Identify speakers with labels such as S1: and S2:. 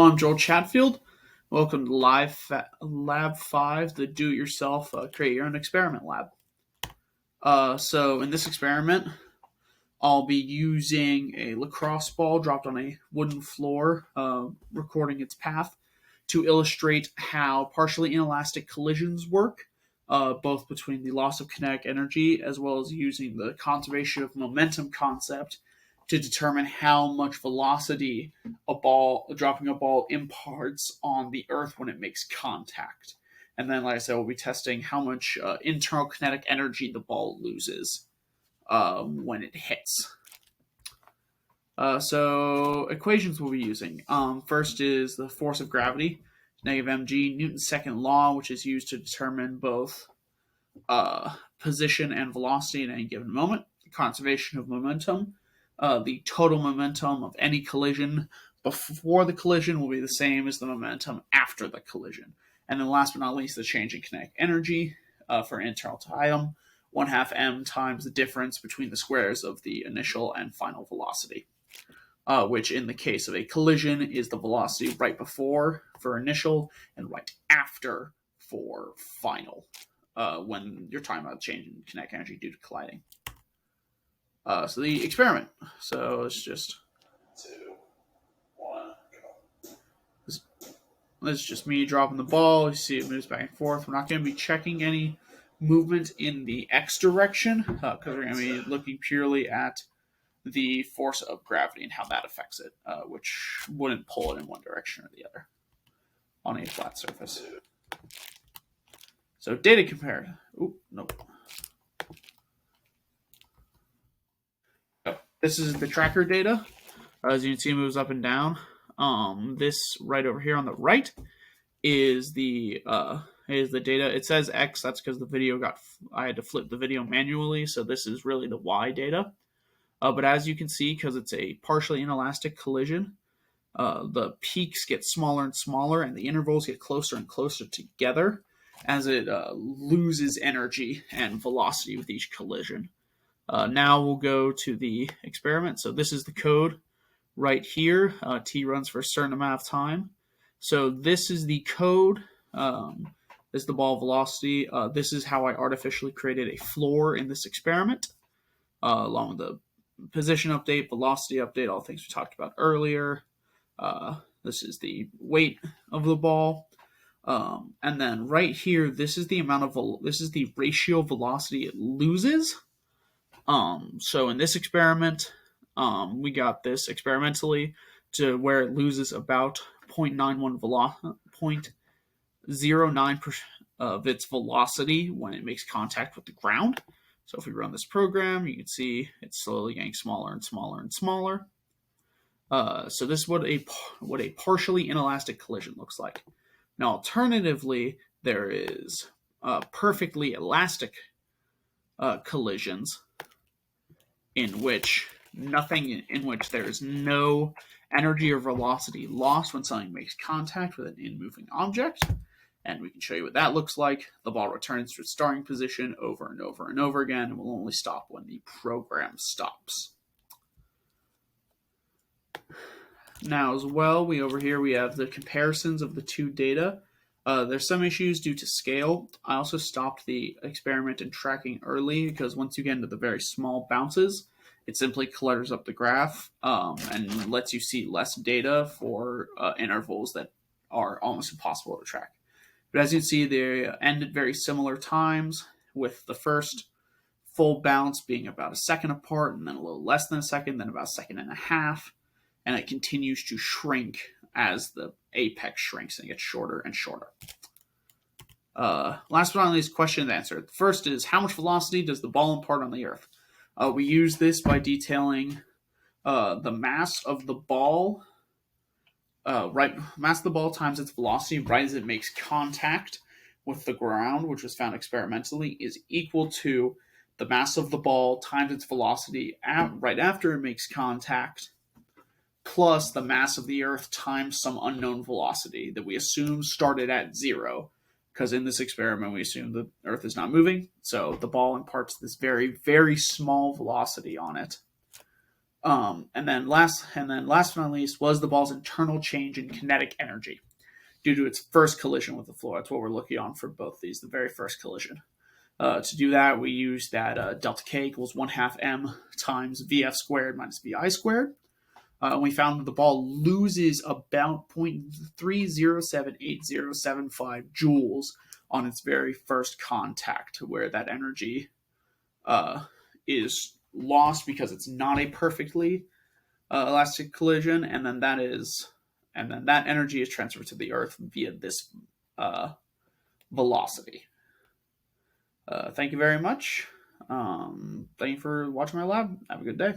S1: I'm Joel Chatfield. Welcome to Lab 5, the do-it-yourself create your own experiment lab. So in this experiment, I'll be using a lacrosse ball dropped on a wooden floor, recording its path, to illustrate how partially inelastic collisions work, both between the loss of kinetic energy as well as using the conservation of momentum concept to determine how much velocity dropping a ball imparts on the earth when it makes contact. And then, like I said, we'll be testing how much internal kinetic energy the ball loses when it hits. So equations we'll be using. First is the force of gravity, negative mg, Newton's second law, which is used to determine both position and velocity in any given moment, the conservation of momentum. The total momentum of any collision before the collision will be the same as the momentum after the collision. And then last but not least, the change in kinetic energy for an internal item, 1/2 m times the difference between the squares of the initial and final velocity, which in the case of a collision is the velocity right before for initial and right after for final, when you're talking about change in kinetic energy due to colliding. So the experiment. So it's just 2, 1, go. This is just me dropping the ball. You see it moves back and forth. We're not going to be checking any movement in the x direction because we're going to be looking purely at the force of gravity and how that affects it, which wouldn't pull it in one direction or the other on a flat surface. So data compared. Oop, nope. This is the tracker data. As you can see, it moves up and down. This right over here on the right is the data. It says X. That's because the video I had to flip the video manually. So this is really the Y data. But as you can see, because it's a partially inelastic collision, the peaks get smaller and smaller, and the intervals get closer and closer together as it loses energy and velocity with each collision. Now we'll go to the experiment. So this is the code right here. T runs for a certain amount of time. So this is the code. This is the ball velocity. This is how I artificially created a floor in this experiment, along with the position update, velocity update, all things we talked about earlier. This is the weight of the ball. And then right here, this is the ratio velocity it loses. So in this experiment, we got this experimentally to where it loses about 0.09% of its velocity when it makes contact with the ground. So if we run this program, you can see it's slowly getting smaller and smaller and smaller. So this is what a partially inelastic collision looks like. Now, alternatively, there is perfectly elastic collisions in which there is no energy or velocity lost when something makes contact with an in-moving object. And we can show you what that looks like. The ball returns to its starting position over and over and over again, and will only stop when the program stops. Now, as well, we have the comparisons of the two data. There's some issues due to scale. I also stopped the experiment in tracking early because once you get into the very small bounces, it simply clutters up the graph and lets you see less data for intervals that are almost impossible to track. But as you can see, they end at very similar times, with the first full bounce being about a second apart, and then a little less than a second, then about a second and a half, and it continues to shrink as the apex shrinks and it gets shorter and shorter. Last but not least, question and answer. The first is, how much velocity does the ball impart on the Earth? We use this by detailing the mass of the ball, mass of the ball times its velocity right as it makes contact with the ground, which was found experimentally, is equal to the mass of the ball times its velocity right after it makes contact, plus the mass of the Earth times some unknown velocity that we assume started at 0, because in this experiment we assume the Earth is not moving, so the ball imparts this very, very small velocity on it. And then last but not least was the ball's internal change in kinetic energy due to its first collision with the floor. That's what we're looking on for both these, the very first collision. To do that, we use that delta K equals 1/2 m times Vf squared minus Vi squared. We found that the ball loses about 0.307875 joules on its very first contact, where that energy is lost because it's not a perfectly elastic collision, and then that energy is transferred to the Earth via this velocity. Thank you very much. Thank you for watching my lab. Have a good day.